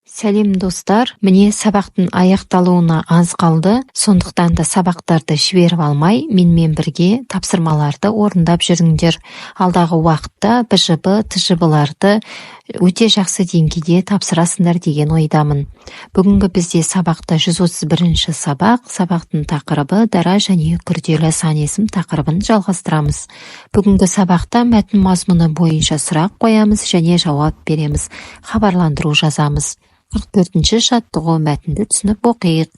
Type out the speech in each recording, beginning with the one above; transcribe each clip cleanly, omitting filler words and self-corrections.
Сәлем достар, міне сабақтың аяқталуына аз қалды, сондықтан да сабақтарды жіберіп алмай, менімен бірге тапсырмаларды орындап жүріңдер. Алдағы уақытта БЖБ, ТЖБ-ларды өте жақсы деңгейде тапсырасыңдар деген ойдамын. Бүгінгі бізде сабақта 131-ші сабақтың тақырыбы дара және күрделі сан есім тақырыбын жалғастырамыз. Бүгінгі сабақта мәтін мазмұны бойынша сұрақ қоямыз және жауап береміз, хабарландыру жазамыз. 44-ші жаттығу мәтінді түсініп оқиық.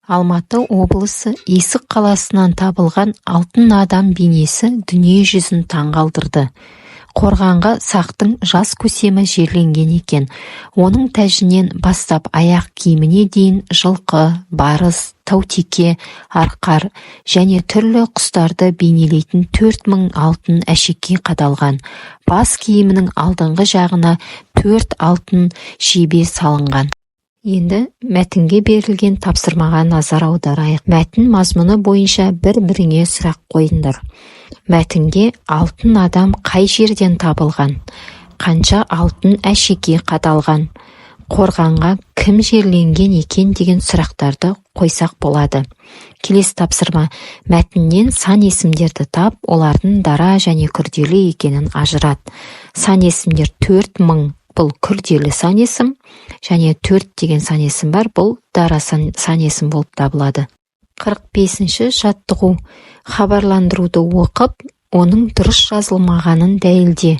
Алматы облысы Есік қаласынан табылған алтын адам бейнесі дүние жүзін таңғалдырды. Қорғанға сақтың жас көсемі жерленген екен. Оның тәжінен бастап аяқ киіміне дейін жылқы, барыс, таутеке, арқар және түрлі құстарды бейнелейтін 4000 алтын әшекей қадалған. Бас киімінің алдыңғы жағына 4 алтын жебе салынған. Енді мәтінге берілген тапсырмаға назар аударайық. Мәтін мазмұны бойынша бір-біріңе сұрақ қойыңдар. Мәтінге алтын адам қай жерден табылған? Қанша алтын әшекей қадалған? Қорғанға кім жерленген екен деген сұрақтарды қойсақ болады. Келесі тапсырма: мәтіннен сан есімдерді тап, олардың дара және күрделі екенін ажырат. Сан есімдер 4000 бұл күрделі сан есім, және 4 деген сан есім бар, бұл дара сан есім болып табылады. 45-ші жаттығу: хабарландыруды оқып, оның дұрыс жазылмағанын дәлелде.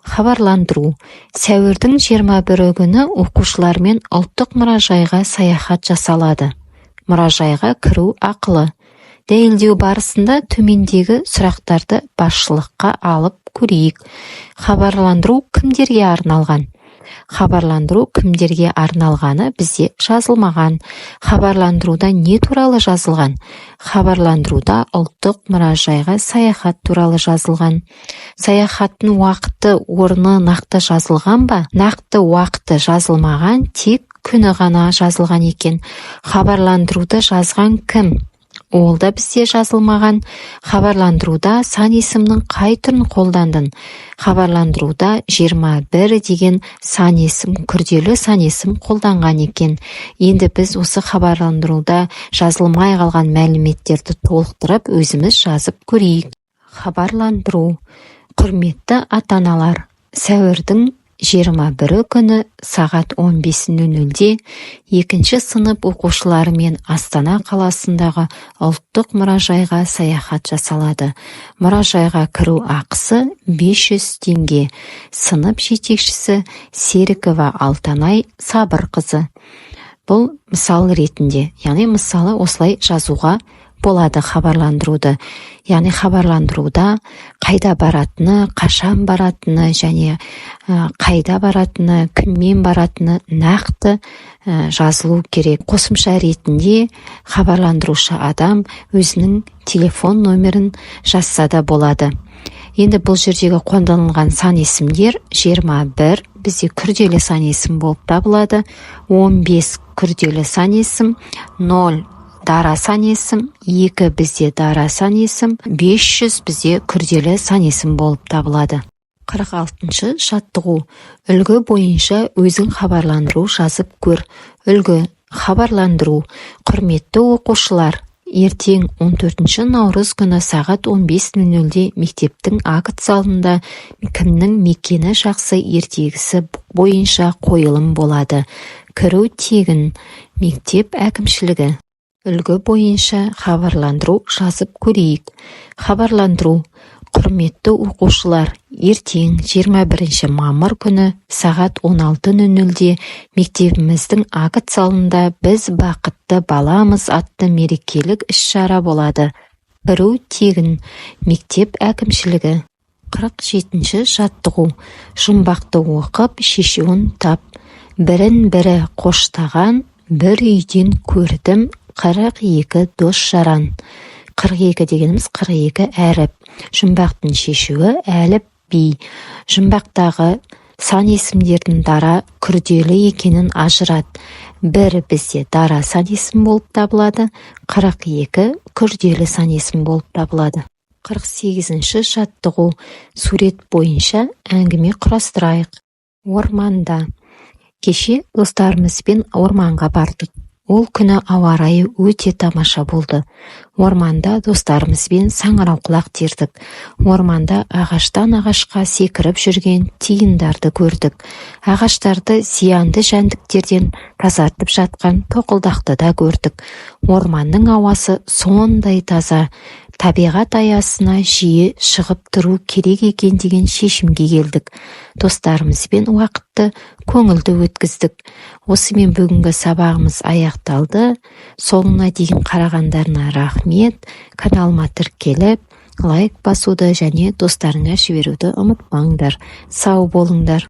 Хабарландыру: сәуірдің 21 күні оқушылармен ұлттық мұражайға саяхат жасалады. Мұражайға кіру ақылы. Дәлелдеу барысында төмендегі сұрақтарды басшылыққа алып көрейік. Хабарландыру кімдерге арналған? Хабарландыру кімдерге арналғаны бізде жазылмаған. Хабарландыруда не туралы жазылған? Хабарландыруда ұлттық мұражайға саяхат туралы жазылған. Саяхаттың уақыты, орны нақты жазылған ба? Нақты уақыты жазылмаған, тек күні ғана жазылған екен. Хабарландыруды жазған кім? Ол да бізде жазылмаған. Хабарландыруда сан есімнің қай түрін қолдандың? Хабарландыруда 21 деген сан есім, күрделі сан есім қолданған екен. Енді біз осы хабарландыруда жазылмай қалған мәліметтерді толықтырып, өзіміз жазып көрейік. Хабарландыру: құрметті ата-аналар, сәуірдің 21 күні сағат 15:00-де 2-ші сынып оқушыларымен Астана қаласындағы ұлттық мұражайға саяхат жасалады. Мұражайға кіру ақысы 500 теңге. Сынып жетекшісі Серікова Алтанай Сабырқызы. Бұл мысал ретінде, яғни мысалы осылай жазуға болады хабарландыруды. Яғни хабарландыруда қайда баратыны, қашан баратыны және қайда баратыны, кіммен баратыны нақты жазылу керек. Қосымша ретінде хабарландырушы адам өзінің телефон номерін жазса да болады. Енді бұл жердегі қолданылған сан есімдер 21 бізде күрделі сан есім болып табылады, 15 күрделі сан есім, 0 дара сан есім, 2 бізде дара сан есім, 500 бізде күрделі сан есім болып табылады. 46-шы жаттығу: үлгі бойынша өзің хабарландыру жазып көр. Үлгі: хабарландыру. Құрметті оқушылар, ертең 14 наурыз күні сағат 15:00-де мектептің акт залында кімнің мекені жақсы ертегісі бойынша қойылым болады. Кіру тегін. Мектеп әкімшілігі. Үлгі бойынша хабарландыру жазып көрейік. Хабарландыру: құрметті оқушылар, ертең 21 мамыр күні сағат 16:00-де мектебіміздің акт залында біз бақытты баламыз атты мерекелік іс-шара болады. Кіру тегін. Мектеп әкімшілігі. 47-ші жаттығу: жұмбақты оқып, шешуін тап. Бірін-бірі қоштаған, бір үйден көрдім 42 дос жаран. 42 дегеніміз 42 әріп. Жұмбақтың шешуі әліп би. Жұмбақтағы сан есімдердің дара, күрделі екенін ажырат. Бір бізде дара сан есім болып табылады, 42 күрделі сан есім болып табылады. 48-ші жаттығу: сурет бойынша әңгіме құрастырайық. Орманда. Кеше достарымызбен орманға бардық. Ол күні ауа райы өте тамаша болды. Орманда достарымызбен саңырауқұлақ тердік. Орманда ағаштан ағашқа секіріп жүрген тиындарды көрдік. Ағаштарды зиянды жәндіктерден тазартып жатқан тоқылдақты да көрдік. Орманның ауасы сондай таза. Табиғат аясына жиі шығып тұру керек екен деген шешімге келдік. Достарымызбен уақытты көңілді өткіздік. Осымен бүгінгі сабағымыз аяқталды. Соңына дейін қарағандарына рахмет. Каналыма тіркеліп, лайк басуды және достарыңа жіберуді ұмытпаңдар. Сау болыңдар.